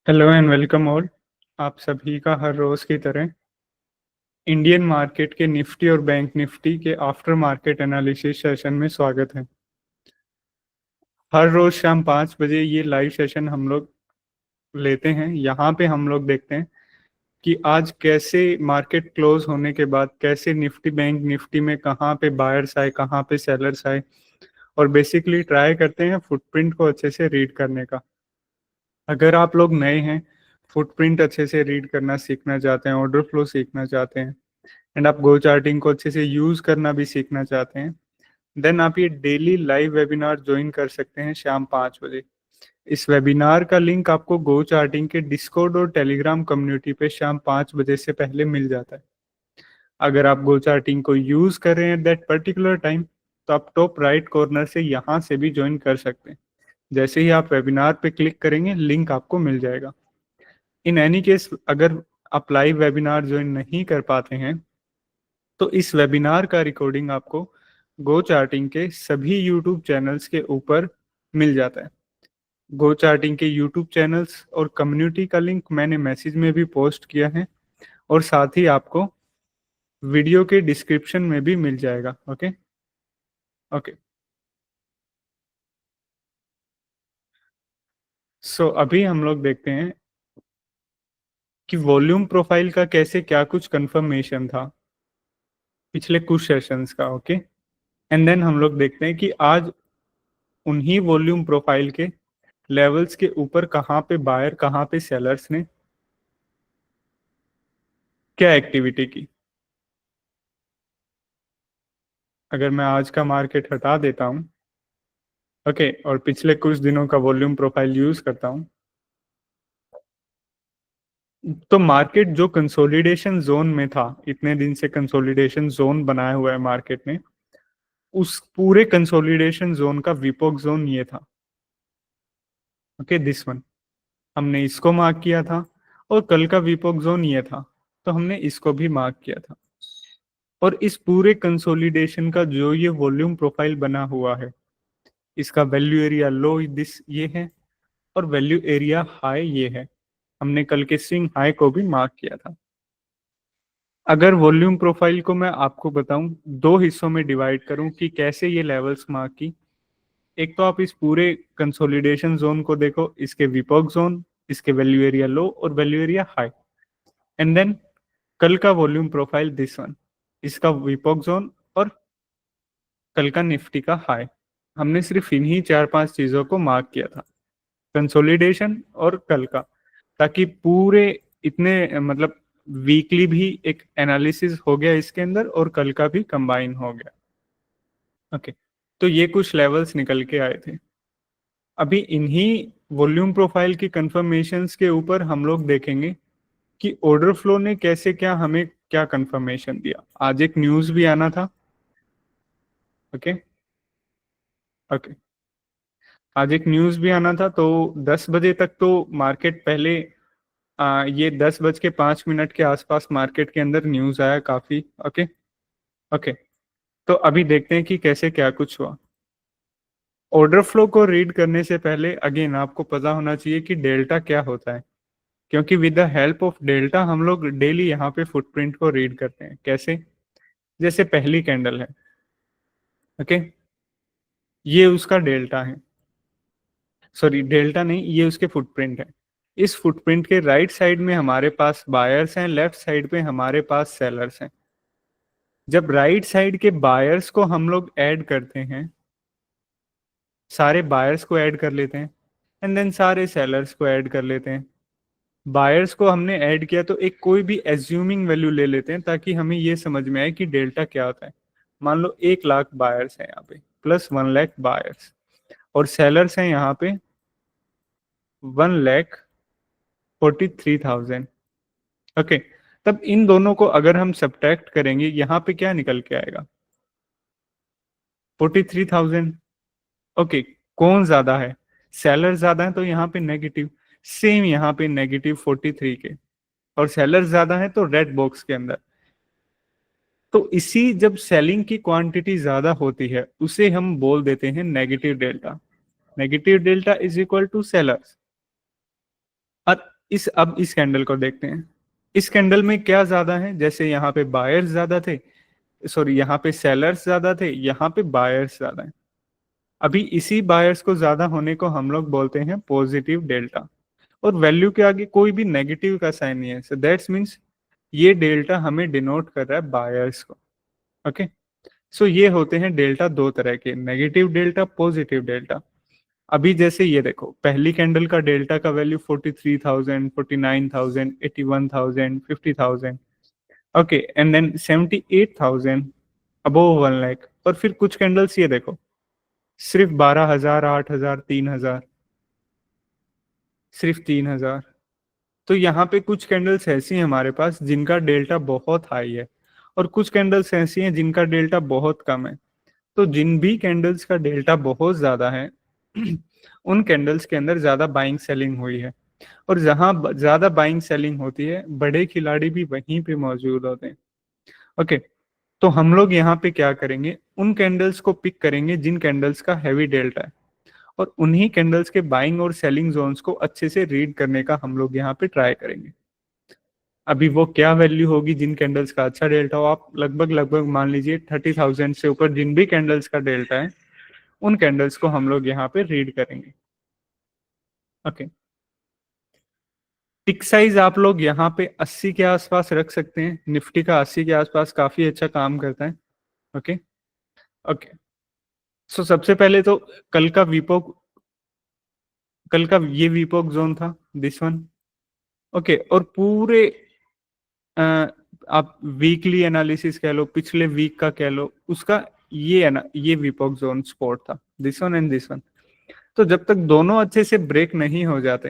Hello and welcome all. आप सभी का हर रोज की तरह इंडियन मार्केट के निफ्टी और बैंक निफ्टी के आफ्टर मार्केट एनालिसिस सेशन में स्वागत है। हर रोज शाम 5 बजे ये लाइव सेशन हम लोग लेते हैं। यहाँ पे हम लोग देखते हैं कि आज कैसे मार्केट क्लोज होने के बाद कैसे निफ्टी बैंक निफ्टी में कहाँ पे बायर्स आए, कहाँ पे सेलर्स आए, और बेसिकली ट्राई करते हैं फुटप्रिंट को अच्छे से रीड करने का। अगर आप लोग नए हैं, फुटप्रिंट अच्छे से रीड करना सीखना चाहते हैं, ऑर्डर फ्लो सीखना चाहते हैं, एंड आप गो चार्टिंग को अच्छे से यूज करना भी सीखना चाहते हैं, देन आप ये डेली लाइव वेबिनार ज्वाइन कर सकते हैं शाम 5 बजे। इस वेबिनार का लिंक आपको गो चार्टिंग के डिस्कॉर्ड और टेलीग्राम कम्युनिटी पे शाम 5 बजे से पहले मिल जाता है। अगर आप गो चार्टिंग को यूज कर रहे हैं एट दैट पर्टिकुलर टाइम, तो आप टॉप राइट कॉर्नर से यहाँ से भी ज्वाइन कर सकते हैं। जैसे ही आप वेबिनार पे क्लिक करेंगे, लिंक आपको मिल जाएगा। इन एनी केस, अगर आप लाइव वेबिनार ज्वाइन नहीं कर पाते हैं, तो इस वेबिनार का रिकॉर्डिंग आपको गो चार्टिंग के सभी यूट्यूब चैनल्स के ऊपर मिल जाता है। गो चार्टिंग के यूट्यूब चैनल्स और कम्युनिटी का लिंक मैंने मैसेज में भी पोस्ट किया है, और साथ ही आपको वीडियो के डिस्क्रिप्शन में भी मिल जाएगा। Okay okay. सो अभी हम लोग देखते हैं कि वॉल्यूम प्रोफाइल का कैसे क्या कुछ कंफर्मेशन था पिछले कुछ सेशंस का। ओके, एंड देन हम लोग देखते हैं कि आज उन्हीं वॉल्यूम प्रोफाइल के लेवल्स के ऊपर कहाँ पे बायर, कहाँ पे सेलर्स ने क्या एक्टिविटी की। अगर मैं आज का मार्केट हटा देता हूँ, ओके, और पिछले कुछ दिनों का वॉल्यूम प्रोफाइल यूज करता हूँ, तो मार्केट जो कंसोलिडेशन जोन में था, इतने दिन से कंसोलिडेशन जोन बनाया हुआ है मार्केट ने, उस पूरे कंसोलिडेशन जोन का विपोक जोन ये था। ओके, दिस वन हमने इसको मार्क किया था, और कल का विपोक जोन ये था, तो हमने इसको भी मार्क किया था। और इस पूरे कंसोलिडेशन का जो ये वॉल्यूम प्रोफाइल बना हुआ है, इसका वैल्यू एरिया लो दिस ये है, और वैल्यू एरिया हाई ये है। हमने कल के स्विंग हाई को भी मार्क किया था। अगर वॉल्यूम प्रोफाइल को मैं आपको बताऊं, दो हिस्सों में डिवाइड करूं कि कैसे ये लेवल्स मार्क की, एक तो आप इस पूरे कंसोलिडेशन जोन को देखो, इसके विपोक जोन, इसके वैल्यू एरिया लो और value area high, and then कल का वॉल्यूम प्रोफाइल दिस वन, इसका विपोक जोन और कल का निफ्टी का हाई। हमने सिर्फ इन्हीं 4-5 चीजों को मार्क किया था, कंसोलिडेशन और कल का, ताकि पूरे इतने मतलब वीकली भी एक एनालिसिस हो गया इसके अंदर, और कल का भी कंबाइन हो गया। ओके, तो ये कुछ लेवल्स निकल के आए थे। अभी इन्हीं वॉल्यूम प्रोफाइल की कंफर्मेशंस के ऊपर हम लोग देखेंगे कि ऑर्डर फ्लो ने कैसे क्या हमें क्या कंफर्मेशन दिया। आज एक न्यूज भी आना था। ओके ओके, आज एक न्यूज भी आना था, तो 10 बजे तक तो मार्केट पहले ये 10 बज के 5 मिनट के आसपास मार्केट के अंदर न्यूज आया काफी। ओके ओके, तो अभी देखते हैं कि कैसे क्या कुछ हुआ। ऑर्डर फ्लो को रीड करने से पहले अगेन आपको पता होना चाहिए कि डेल्टा क्या होता है, क्योंकि with the help of delta हम लोग डेली यहाँ पे फुटप्रिंट को रीड करते हैं। कैसे? जैसे पहली कैंडल है, ओके, ये उसका डेल्टा है, सॉरी डेल्टा नहीं, ये उसके फुटप्रिंट है। इस फुटप्रिंट के राइट साइड में हमारे पास बायर्स हैं, लेफ्ट साइड पे हमारे पास सेलर्स हैं। जब राइट साइड के बायर्स को हम लोग ऐड करते हैं, सारे बायर्स को ऐड कर लेते हैं, एंड देन सारे सेलर्स को ऐड कर लेते हैं। बायर्स को हमने ऐड किया तो एक कोई भी एज्यूमिंग वैल्यू ले लेते हैं, ताकि हमें ये समझ में आए कि डेल्टा क्या होता है। मान लो 1 लाख बायर्स हैं यहाँ पे, प्लस 1 लाख बायर्स, और सेलर्स हैं यहाँ पे 1,43,000। ओके, तब इन दोनों को अगर हम सब्ट्रैक्ट करेंगे, यहाँ पे क्या निकल के आएगा? 43,000। ओके, कौन ज्यादा है? सेलर ज्यादा है, तो यहाँ पे नेगेटिव। सेम यहाँ पे -43 के, और सेलर ज्यादा है तो रेड बॉक्स के अंदर। तो इसी जब सेलिंग की क्वांटिटी ज्यादा होती है, उसे हम बोल देते हैं negative delta. Negative delta is equal to sellers. और अब इस कैंडल को देखते हैं। इस कैंडल में क्या ज्यादा है, जैसे यहाँ पे बायर्स ज्यादा थे, सॉरी यहाँ पे सेलर्स ज्यादा थे, यहाँ पे बायर्स ज्यादा है। अभी इसी बायर्स को ज्यादा होने को हम लोग बोलते हैं पॉजिटिव डेल्टा, और वैल्यू के आगे कोई भी नेगेटिव का साइन नहीं है, सो दैट्स मीन्स ये डेल्टा हमें डिनोट कर रहा है बायर्स को। ओके, सो ये होते हैं डेल्टा दो तरह के, नेगेटिव डेल्टा, पॉजिटिव डेल्टा। अभी जैसे ये देखो, पहली कैंडल का डेल्टा का value 43,000, 49,000, 81,000, 50,000, okay, and then 78,000, above 1 lakh. और फिर कुछ कैंडल्स ये देखो, सिर्फ 12,000, 8,000, 3,000, सिर्फ 3,000। तो यहाँ पे कुछ कैंडल्स ऐसी हैं हमारे पास जिनका डेल्टा बहुत हाई है, और कुछ कैंडल्स ऐसी हैं जिनका डेल्टा बहुत कम है। तो जिन भी कैंडल्स का डेल्टा बहुत ज्यादा है उन कैंडल्स के अंदर ज्यादा बाइंग सेलिंग हुई है, और जहां ज्यादा बाइंग सेलिंग होती है बड़े खिलाड़ी भी वहीं पे मौजूद होते हैं। ओके, तो हम लोग यहाँ पे क्या करेंगे, उन कैंडल्स को पिक करेंगे जिन कैंडल्स का हैवी डेल्टा है, और उन्हीं कैंडल्स के बाइंग और सेलिंग जोन्स को अच्छे से रीड करने का हम लोग यहाँ पे ट्राई करेंगे। अभी वो क्या वैल्यू होगी जिन कैंडल्स का अच्छा डेल्टा हो, आप लगभग लगभग मान लीजिए 30,000 से ऊपर जिन भी कैंडल्स का डेल्टा है, उन कैंडल्स को हम लोग यहाँ पे रीड करेंगे। ओके, टिक साइज आप लोग यहाँ पे 80 के आसपास रख सकते हैं, निफ्टी का 80 के आसपास काफी अच्छा काम करता है। ओके, ओके, सो सबसे पहले तो कल का वीपोक, कल का ये वीपोक जोन था, दिस वन। ओके, और पूरे आप वीकली एनालिसिस कह लो, पिछले वीक का कह लो, उसका ये है ना, ये वीपोक जोन सपोर्ट था, this one and this one. तो जब तक दोनों अच्छे से ब्रेक नहीं हो जाते,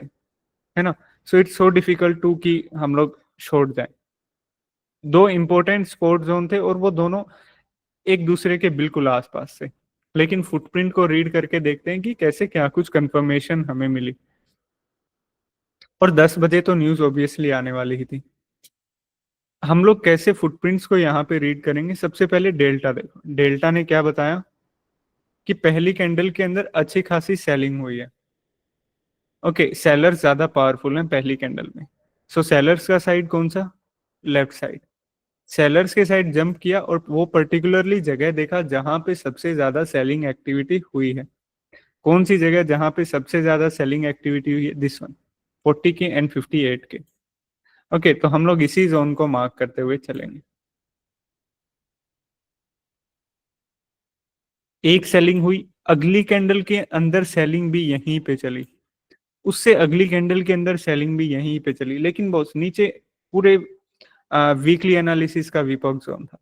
है ना, so it's so difficult to कि हम लोग छोड़ जाए। दो इंपॉर्टेंट सपोर्ट जोन थे और वो दोनों एक दूसरे के बिल्कुल आसपास से, लेकिन फुटप्रिंट को रीड करके देखते हैं कि कैसे क्या कुछ कंफर्मेशन हमें मिली। और 10 बजे तो न्यूज ऑब्वियसली आने वाली ही थी। हम लोग कैसे फुटप्रिंट्स को यहाँ पे रीड करेंगे, सबसे पहले डेल्टा देखो, डेल्टा ने क्या बताया कि पहली कैंडल के अंदर अच्छी खासी सेलिंग हुई है। ओके, सेलर्स ज्यादा पावरफुल हैं पहली कैंडल में, सो सेलर्स का साइड कौन सा, लेफ्ट साइड। सेलर्स के साइड जंप किया और वो पर्टिकुलरली जगह देखा जहां पे सबसे ज्यादा सेलिंग एक्टिविटी हुई है। कौन सी जगह जहां पे सबसे ज्यादा सेलिंग एक्टिविटी हुई है, दिस वन, 40 के एंड 58 के। ओके, तो हम लोग इसी जोन को मार्क करते हुए चलेंगे। एक सेलिंग हुई, अगली कैंडल के अंदर सेलिंग भी यहीं पे चली, उससे अगली कैंडल के अंदर सेलिंग भी यहीं पे चली, लेकिन बॉस नीचे पूरे वीकली एनालिसिस का विपक जोन था।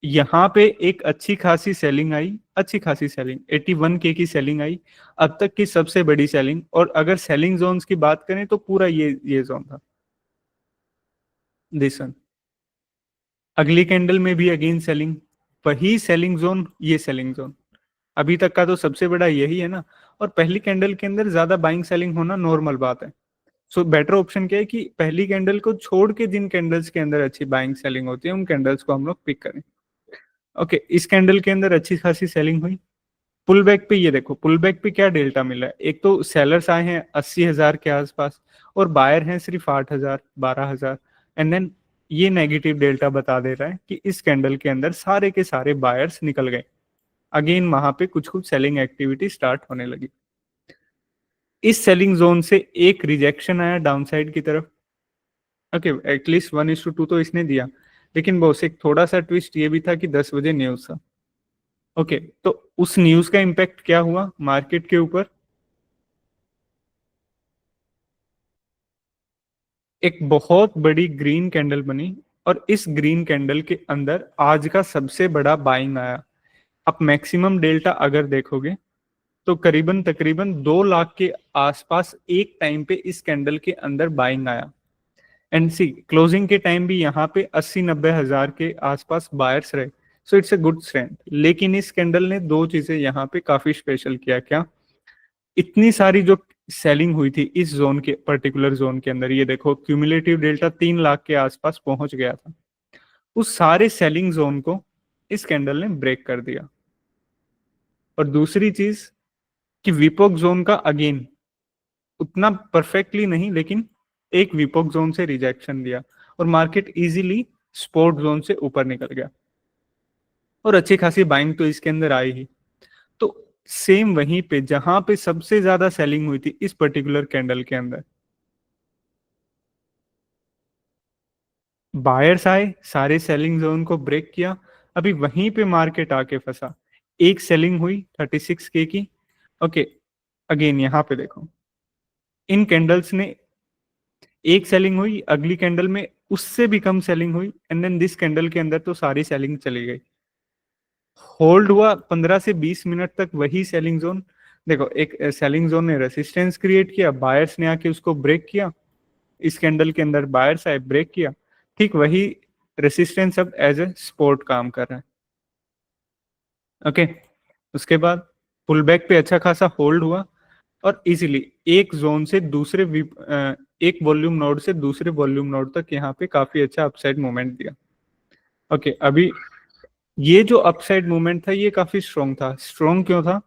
यहाँ पे एक अच्छी खासी सेलिंग आई, अच्छी खासी सेलिंग 81 के की सेलिंग आई, अब तक की सबसे बड़ी सेलिंग। और अगर सेलिंग जोन्स की बात करें तो पूरा ये जोन था, दिस वन। अगली कैंडल में भी अगेन सेलिंग, वही सेलिंग जोन, ये सेलिंग जोन, अभी तक का तो सबसे बड़ा यही है ना। और पहली कैंडल के अंदर ज्यादा बाइंग सेलिंग होना नॉर्मल बात है। सो बेटर ऑप्शन क्या है कि पहली कैंडल को छोड़ के जिन कैंडल्स के अंदर अच्छी बाइंग सेलिंग होती है उन कैंडल्स को हम लोग पिक करें। ओके, इस कैंडल के अंदर अच्छी खासी सेलिंग हुई, पुल बैक पे ये देखो, पुल बैक पे क्या डेल्टा मिला है, एक तो सेलर्स आए हैं 80,000 के आसपास, और बायर हैं सिर्फ 8,000, 12,000, एंड देन ये नेगेटिव डेल्टा बता दे रहा है कि इस कैंडल के अंदर सारे के सारे बायर्स निकल गए। अगेन वहां पे कुछ कुछ सेलिंग एक्टिविटी स्टार्ट होने लगी। इस सेलिंग जोन से एक रिजेक्शन आया डाउनसाइड की तरफ। ओके, एटलीस्ट 1:2 तो इसने दिया, लेकिन बॉस एक थोड़ा सा ट्विस्ट ये भी था कि 10 बजे न्यूज था। ओके, तो उस न्यूज का इम्पैक्ट क्या हुआ मार्केट के ऊपर, एक बहुत बड़ी ग्रीन कैंडल बनी, और इस ग्रीन कैंडल के अंदर आज का सबसे बड़ा बाइंग आया। आप मैक्सिमम डेल्टा अगर देखोगे तो करीबन तकरीबन 2 लाख के आसपास एक टाइम पे इस कैंडल के अंदर बाइंग आया। एंड सी क्लोजिंग के टाइम भी यहाँ पे 80-90 हजार के आसपास बायर्स रहे। So it's a good strength. लेकिन इस कैंडल ने दो चीजें यहाँ पे काफी स्पेशल किया, क्या, इतनी सारी जो सेलिंग हुई थी इस जोन के, पर्टिकुलर जोन के अंदर, ये देखो क्यूमुलेटिव डेल्टा 3 लाख के आसपास पहुंच गया था, उस सारे सेलिंग जोन को इस कैंडल ने ब्रेक कर दिया। और दूसरी चीज कि विपोक जोन का अगेन उतना परफेक्टली नहीं, लेकिन एक विपोक जोन से रिजेक्शन दिया और मार्केट इजीली सपोर्ट जोन से ऊपर निकल गया और अच्छी खासी बाइंग तो इसके अंदर आई ही। तो सेम वहीं पे जहां पे सबसे ज्यादा सेलिंग हुई थी इस पर्टिकुलर कैंडल के अंदर, बायर्स आए, सारे सेलिंग जोन को ब्रेक किया, अभी वहीं पे मार्केट आके फंसा। एक सेलिंग हुई 36K की। ओके, अगेन यहां पे देखो, इन कैंडल्स ने एक सेलिंग हुई, अगली कैंडल में उससे भी कम सेलिंग हुई, एंड देन दिस कैंडल के अंदर तो सारी सेलिंग चली गई। होल्ड हुआ 15 से 20 मिनट तक वही सेलिंग जोन। देखो, एक सेलिंग जोन ने रेसिस्टेंस क्रिएट किया, बायर्स ने आके उसको ब्रेक किया, इस कैंडल के अंदर बायर्स आए, ब्रेक किया, ठीक वही रेसिस्टेंस अब एज ए सपोर्ट काम कर रहा है। ओके, उसके बाद पुल बैक पे अच्छा खासा होल्ड हुआ और इजीली एक जोन से दूसरे एक वॉल्यूम नोड से दूसरे वॉल्यूम नोड तक यहाँ पे काफी अच्छा अपसाइड मूवमेंट दिया। ओके, अभी ये जो अपसाइड मूवमेंट था ये काफी स्ट्रॉन्ग था। स्ट्रॉन्ग क्यों था?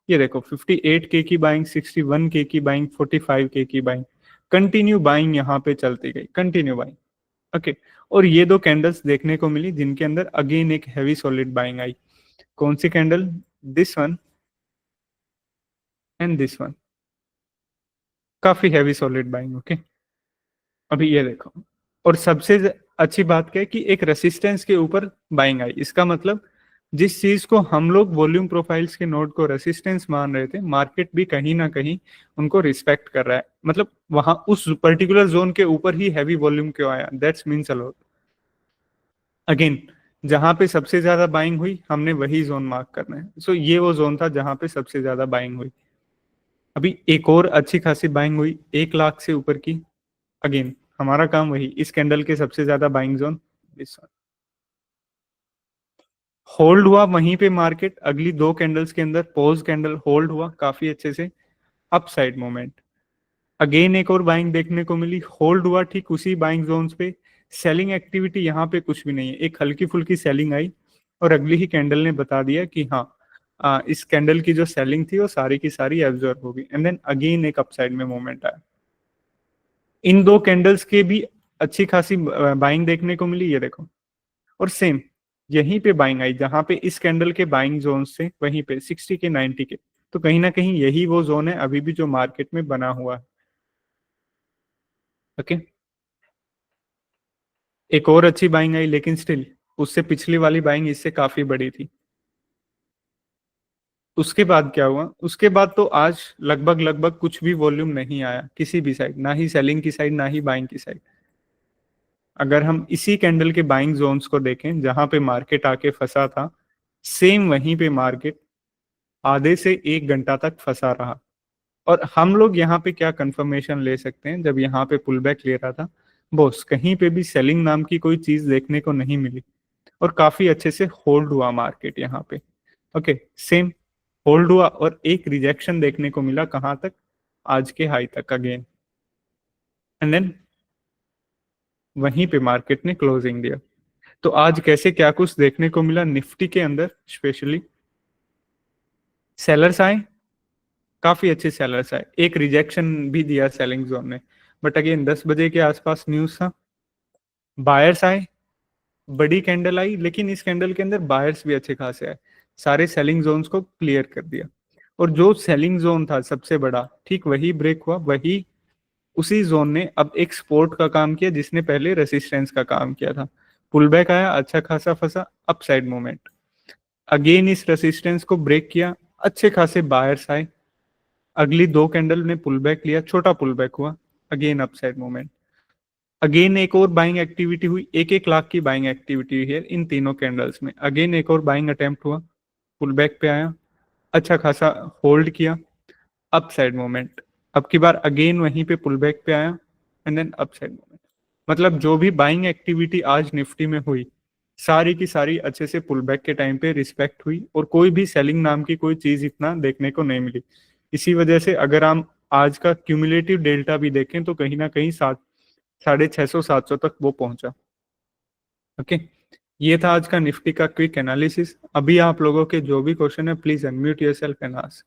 ये देखो, 58K की बाइंग, 61K की बाइंग, 45K की बाइंग, कंटिन्यू बाइंग यहाँ पे चलती गई, कंटिन्यू बाइंग। ओके, और ये दो कैंडल्स देखने को मिली जिनके अंदर अगेन एक हैवी सॉलिड बाइंग आई। कौन सी candle? This one and this one, काफी हैवी सॉलिड बाइंग। ओके, अभी ये देखो, और सबसे अच्छी बात क्या है कि एक रेसिस्टेंस के ऊपर बाइंग आई। इसका मतलब जिस चीज को हम लोग वॉल्यूम प्रोफाइल्स के नोड को रेसिस्टेंस मान रहे थे, मार्केट भी कहीं ना कहीं उनको रिस्पेक्ट कर रहा है। मतलब वहां उस पर्टिकुलर जोन के ऊपर ही हैवी वॉल्यूम क्यों आया, that's means a lot. Again, जहां पे सबसे ज्यादा बाइंग हुई हमने वही जोन मार्क करना है। सो ये वो जोन था जहां पे सबसे ज्यादा बाइंग हुई। अभी एक और अच्छी खासी बाइंग हुई 1 लाख से ऊपर की। अगेन हमारा काम वही, इस कैंडल के सबसे ज्यादा buying zone this one. Hold हुआ वहीं पे मार्केट, अगली दो कैंडल्स के अंदर पॉज कैंडल होल्ड हुआ काफी अच्छे से, अपसाइड मोमेंट। अगेन एक और बाइंग देखने को मिली, होल्ड हुआ ठीक उसी बाइंग जोन्स पे। सेलिंग एक्टिविटी यहाँ पे कुछ भी नहीं है, एक हल्की फुल्की सेलिंग आई और अगली ही कैंडल ने बता दिया कि हाँ, इस कैंडल की जो सेलिंग थी वो सारी की सारी एब्जॉर्ब होगी, एंड देन अगेन एक अपसाइड में मोमेंट आया। इन दो कैंडल्स के भी अच्छी खासी बाइंग देखने को मिली, ये देखो। और सेम यहीं पे बाइंग आई जहां पे इस कैंडल के बाइंग जोन से, वहीं पे 60K 90K। तो कहीं ना कहीं यही वो जोन है अभी भी जो मार्केट में बना हुआ है। ओके, एक और अच्छी बाइंग आई, लेकिन स्टिल उससे पिछली वाली बाइंग इससे काफी बड़ी थी। उसके बाद क्या हुआ? उसके बाद तो आज लगभग लगभग कुछ भी वॉल्यूम नहीं आया किसी भी साइड, ना ही सेलिंग की साइड ना ही बाइंग की साइड। अगर हम इसी कैंडल के बाइंग जोन्स को देखें जहां पे मार्केट आके फंसा था, सेम वहीं पे मार्केट आधे से 1 घंटा तक फंसा रहा। और हम लोग यहाँ पे क्या कंफर्मेशन ले सकते हैं, जब यहाँ पे पुल बैक ले रहा था, बॉस कहीं पे भी सेलिंग नाम की कोई चीज देखने को नहीं मिली और काफी अच्छे से होल्ड हुआ मार्केट यहाँ पे। ओके, सेम होल्ड हुआ और एक रिजेक्शन देखने को मिला कहाँ तक? आज के हाई तक अगेन, एंड देन वहीं पे मार्केट ने क्लोजिंग दिया। तो आज कैसे क्या कुछ देखने को मिला निफ्टी के अंदर, स्पेशली सेलर्स आए, काफी अच्छे सेलर्स आए, एक रिजेक्शन भी दिया सेलिंग जोन ने, बट अगेन 10 बजे के आसपास न्यूज था, बायर्स आए, बड़ी कैंडल आई, लेकिन इस कैंडल के अंदर बायर्स भी अच्छे खासे आए, सारे सेलिंग जोन्स को क्लियर कर दिया। और जो सेलिंग जोन था सबसे बड़ा, ठीक वही ब्रेक हुआ, वही उसी जोन ने अब एक सपोर्ट का काम किया जिसने पहले रेसिस्टेंस का काम किया था। पुल बैक आया, अच्छा खासा फंसा, अपसाइड मूवमेंट, अगेन इस रेसिस्टेंस को ब्रेक किया, अच्छे खासे बायर्स आए, अगली दो कैंडल ने पुल बैक लिया, छोटा पुल बैक हुआ, अगेन अपसाइड मूवमेंट, अगेन एक और बाइंग एक्टिविटी हुई, 1-1 लाख की बाइंग एक्टिविटी हुई है इन तीनों कैंडल्स में। अगेन एक और बाइंग अटेम्प्ट हुआ, पुल बैक पे आया, अच्छा खासा होल्ड किया, अपसाइड मूवमेंट, अब की बार अगेन वहीं पे पुल बैक पे आया, एंड देन अपसाइड मूवमेंट। मतलब जो भी बाइंग एक्टिविटी आज निफ्टी में हुई, सारी की सारी अच्छे से पुल बैक के टाइम पे रिस्पेक्ट हुई और कोई भी सेलिंग नाम की कोई चीज इतना देखने को नहीं मिली। इसी वजह से अगर हम आज का क्यूमुलेटिव डेल्टा भी देखें तो कहीं ना कहीं 650-700 तक वो पहुंचा। ओके, ये था आज का निफ्टी का क्विक एनालिसिस। अभी आप लोगों के जो भी क्वेश्चन है please unmute yourself and ask.